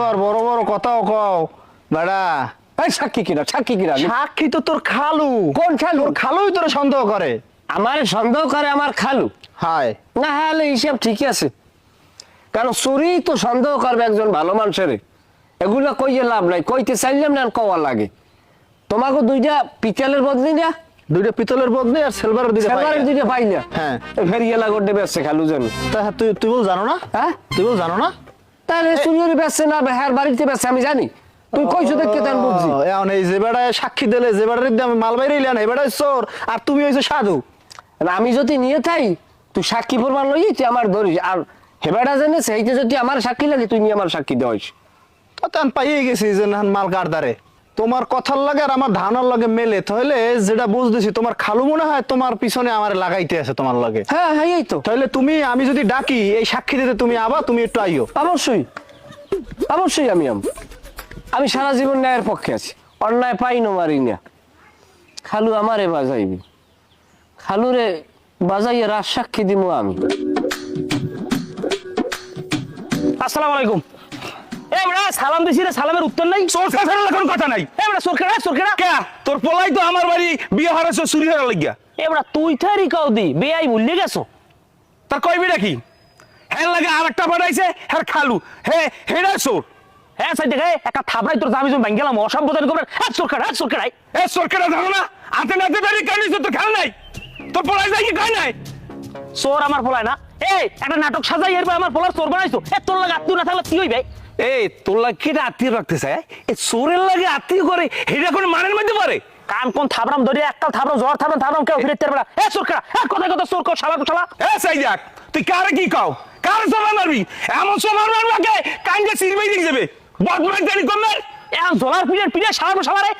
আর বড় বড় কথাও কও বেড়া। এই সাক্ষী কিনা সাক্ষী তো তোর খালু। কোন খালু? তোর খালুই তোর সন্দেহ করে। আমার সন্দেহ করে আমার খালু? হায় না হলে হিসাব ঠিকই আছে, কারণ চুরি তো সন্দেহ করবে একজন ভালো মানুষের। এগুলো কইয়ে লাভ নাই, কইতে চাইলাম না কওয়া লাগে। তোমাকে দুইটা পিতলের বদলি না, দুইটা পিতলের বদলে আর সিলভারের দুইটা পাই না। হ্যাঁ ফেরিয়ালা করতে ব্যস্ত খালু জানো। তা তুই তুই বল জানো না? হ্যাঁ তুই বল জানো না? তাহলে চুরি ব্যস্ত না হ্যাঁ বাড়িতে ব্যস্ত আমি জানি। তুই কইছো দেখতে তার বুঝছি। এখন এই যে বেড়ায় সাক্ষী দিলে যে বেড়ার আমি মাল বাইরে ইলাম এই বেড়ায় চোর আর তুমি হইছো সাধু। আমি যদি নিয়ে থাই তুই সাক্ষী প্রমাণ লই তুই আমার ধরিস, আর হেবাটা জানে সেইটা যদি আমার সাক্ষী লাগে তুই নিয়ে আমার সাক্ষী দেওয়াইস। তখন পাইয়ে গেছি যে মাল কারদারে তোমার কথার লাগে আর আমার ধানার লাগে মেলে, তাহলে যেটা বুঝতেছি তোমার খালু মনে হয় তোমার পিছনে আমার লাগাইতে আছে তোমার লাগে। হ্যাঁ হ্যাঁ এই তো। তাহলে তুমি আমি যদি ডাকি এই সাক্ষী দিতে তুমি আবা, তুমি একটু আইও। অবশ্যই অবশ্যই আমি সারা জীবন ন্যায়ের পক্ষে আছি, অন্যায় পাই না মারি না। খালু আমারে বাজাইবি, খালুরে বাজাইয়ে রাজ সাক্ষী দিব আমি। আসসালামু আলাইকুম। এই বড়া সালাম দিছি রে, সালামের উত্তর নাই। সরকার ছাড়া কোনো কথা নাই। এই বড়া সরকার কে তোর পোলাই তো আমার বাড়ি বিয়ে হারাইছো চুরি হওয়ার লাগিয়া। এই বড়া তুই থারি কাউ দি বেআই ভুলে গেছো। তার কইবি নাকি হ্যাঁ লাগে আরেকটা পাঠাইছে হ্যাঁ খালু হে হেডা চোর। হ্যাঁ সাই দেখে একটা থাবড়াই তোর আমি যখন ভাঙ্গেলাম অসম্বোধন করবেন। এক সরকার এ সরকার জানো না হাতে নাতে দাঁড়িয়ে কানি তোর খেয়াল নাই, তোর পোলাই যাই কি কয় নাই। চোর আমার পোলায় না। এই একটা নাটক সাজাই এরপর আমার পোলার চোর বানাইছো। এ তোর লাগে আত্মীয় না থাকলে কি হইবে? এই তোর লাগে কেটে আত্মীয় রাখতেছে, এই চোরের লাগে আত্মীয় করে হেডা কোন মানের মধ্যে পারে। কান কোন থাবরাম ধরে একটা থাবরাম জ্বর থাবরাম কেউ ফিরে তেরবেলা। এ সরকার কথা চোর কর শালা শালা। এ সাই যাক তুই কারে কি কও, কারে সমান মারবি? এমন সমান মারবাকে কাইন্ডে সিরবাই দিক যাবে বদমাইশ জানি কমে। এখন জলার পিড়ে শালা রে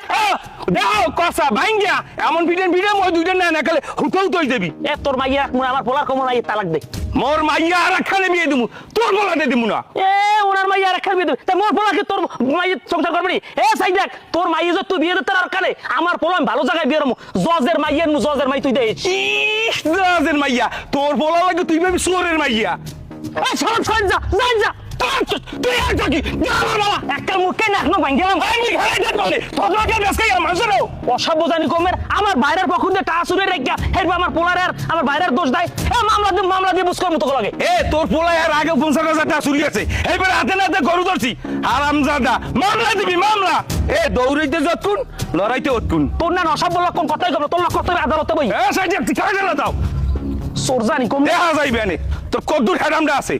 দেখো কসা ভাঙ্গিয়া এমন পিড়ে মই দুইটা না না কালে হুকল তুই দেবি। এ তোর মাইয়া আমার পোলার কমন নাই তালাক দে। মোর মাইয়া আর খানে বিয়ে দিমু, তোর বলাতে দিমু না। এ ওনার মাইয়া আর একটা বিয়ে দেবে তা মোর পোলাকে তোর মাইয়া সংসার করবি। এ সাই দেখ তোর মাইয়া যে তুই বিয়ে দিতে আর কানে আমার পোলা ভালো জায়গায় বিয়ে রমু। জজের মাই তুই দে। ইস জজের মাইয়া তোর বলা লাগে তুই ভাবি চোরের মাইয়া। এই সরব সরেন যা তুই আর থাকি বাবা একটা মুখে না এখনো ভাঙ্গেলাম। আমি ঘরে যাই বলে তোকে বেসকে মানুষের অসভ্য জানি কমের আমার বাইরের পক্ষ দিয়ে টাকা চুরি রেখা হেরবে আমার পোলার আর আমার বাইরের দোষ দেয়। এ মামলা দিয়ে বুঝকর মতো লাগে। এ তোর পোলা আর আগে 50,000 টাকা চুরি আছে, এবারে হাতে নাতে গরু ধরছি হারামজাদা মামলা দিবি মামলা। এ দৌড়াইতে যতক্ষণ লড়াইতে অতক্ষণ। তোর না অসভ্য লক্ষণ কথাই কবে তোর লক্ষ্য হবে আদালতে বই। এ সাইড তুই কাজে না দাও চোর জানি কম দেখা যাইবে তোর কদ্দুর হ্যাডামটা আছে।